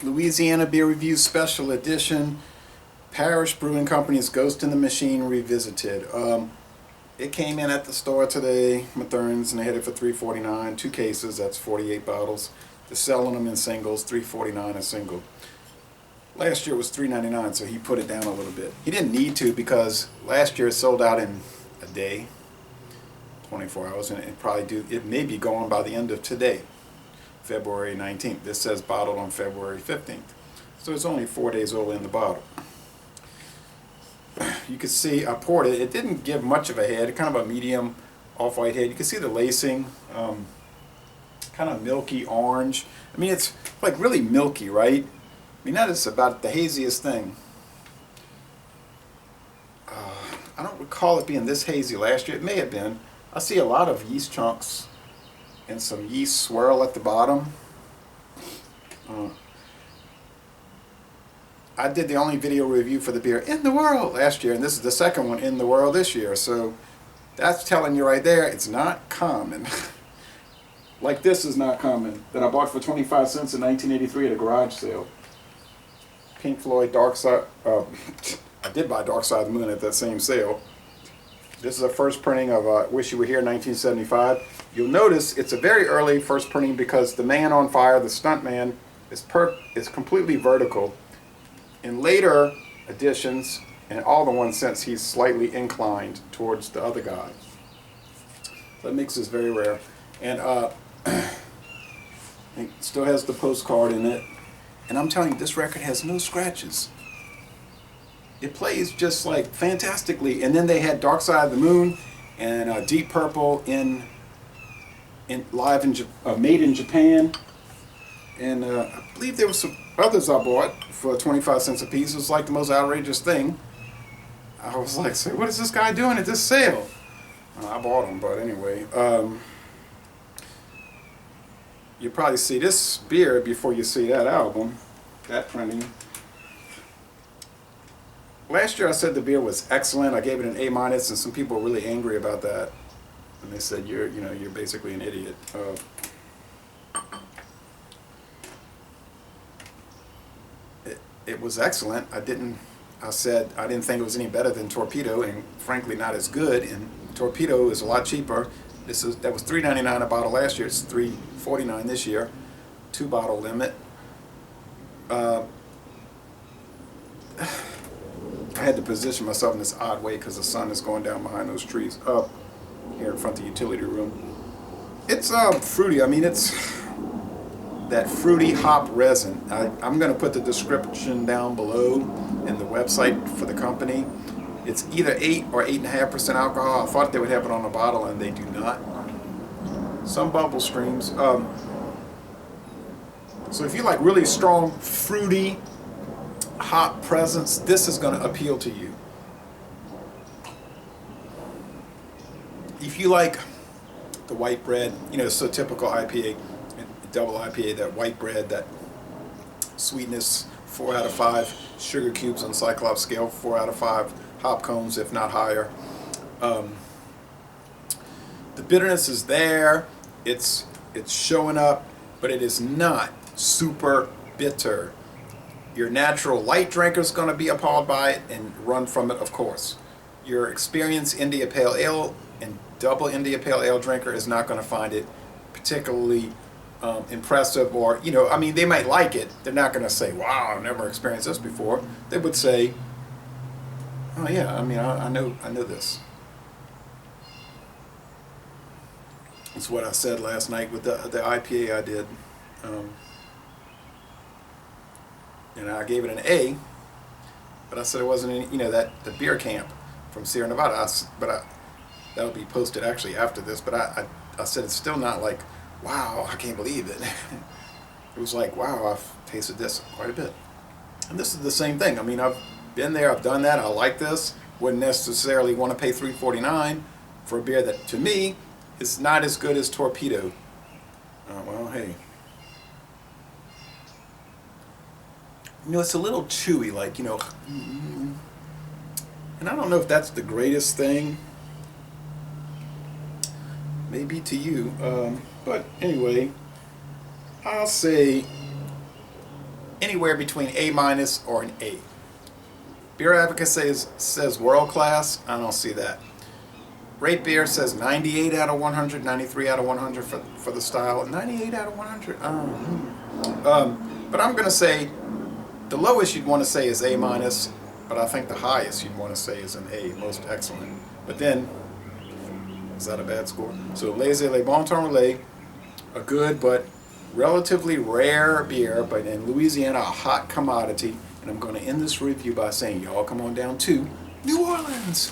Louisiana Beer Review Special Edition. Parish Brewing Company's Ghost in the Machine Revisited. It came in at the store today, Mathern's, and they had it for $3.49. 2 cases, that's 48 bottles. They're selling them in singles, $3.49 a single. Last year it was $3.99, so he put it down a little bit. He didn't need to because last year it sold out in a day, 24 hours, and it may be gone by the end of today, February 19th. This says bottled on February 15th. So it's only 4 days old in the bottle. You can see I poured it. It didn't give much of a head, kind of a medium off-white head. You can see the lacing, kind of milky orange. I mean, it's like really milky, right? I mean, that is about the haziest thing. I don't recall it being this hazy last year. It may have been. I see a lot of yeast chunks and some yeast swirl at the bottom. I did the only video review for the beer in the world last year, and this is the second one in the world this year, so that's telling you right there it's not common. Like this is not common, that I bought for 25 cents in 1983 at a garage sale. Pink Floyd Dark Side, I did buy Dark Side of the Moon at that same sale. This is a first printing of Wish You Were Here 1975. You'll notice it's a very early first printing because the man on fire, the stunt man, is completely vertical. In later editions, and all the ones since, he's slightly inclined towards the other guy. So that makes this very rare. And it still has the postcard in it. And I'm telling you, this record has no scratches. It plays just like fantastically. And then they had Dark Side of the Moon and Deep Purple made in Japan. And I believe there were some others I bought for 25 cents a piece. It was like the most outrageous thing. I was like, so what is this guy doing at this sale? I bought them, but anyway. You probably see this beer before you see that album, that printing. Last year I said the beer was excellent. I gave it an A-, and some people were really angry about that. And they said, you're basically an idiot. It was excellent. I said I didn't think it was any better than Torpedo, and frankly not as good. And Torpedo is a lot cheaper. That was $3.99 a bottle last year. It's $3.49 this year. 2-bottle limit. I had to position myself in this odd way because the sun is going down behind those trees up here in front of the utility room. It's fruity. I mean, it's that fruity hop resin. I'm going to put the description down below in the website for the company. It's either 8 or 8.5% alcohol. I thought they would have it on the bottle, and they do not. Some bubble streams. So if you like really strong, fruity hop presence, this is going to appeal to you. If you like the white bread, so typical IPA, double IPA, that white bread, that sweetness, 4 out of 5 sugar cubes on Cyclops scale, 4 out of 5 hop cones, if not higher. The bitterness is there. It's showing up, but it is not super bitter. Your natural light drinker is going to be appalled by it and run from it, of course. Your experienced India Pale Ale and double India Pale Ale drinker is not going to find it particularly impressive, or I mean, they might like it. They're not going to say, "Wow, I've never experienced this before." They would say, "Oh yeah, I mean, I know this." It's what I said last night with the IPA I did, and I gave it an A, but I said it wasn't any, that the beer camp from Sierra Nevada. That'll be posted actually after this, but I said it's still not like, wow, I can't believe it. It was like, wow, I've tasted this quite a bit. And this is the same thing. I mean, I've been there, I've done that, I like this. Wouldn't necessarily want to pay $3.49 for a beer that, to me, is not as good as Torpedo. Well, hey. It's a little chewy, like, and I don't know if that's the greatest thing. Maybe to you. But anyway, I'll say anywhere between A minus or an A. Beer Advocate says world class. I don't see that. Rate Beer says 98 out of 100, 93 out of 100 for the style. 98 out of 100. But I'm going to say the lowest you'd want to say is A minus, but I think the highest you'd want to say is an A, most excellent. But then, is that a bad score? So Les Bon Temps Relais, a good but relatively rare beer, but in Louisiana a hot commodity. And I'm going to end this review by saying y'all come on down to New Orleans.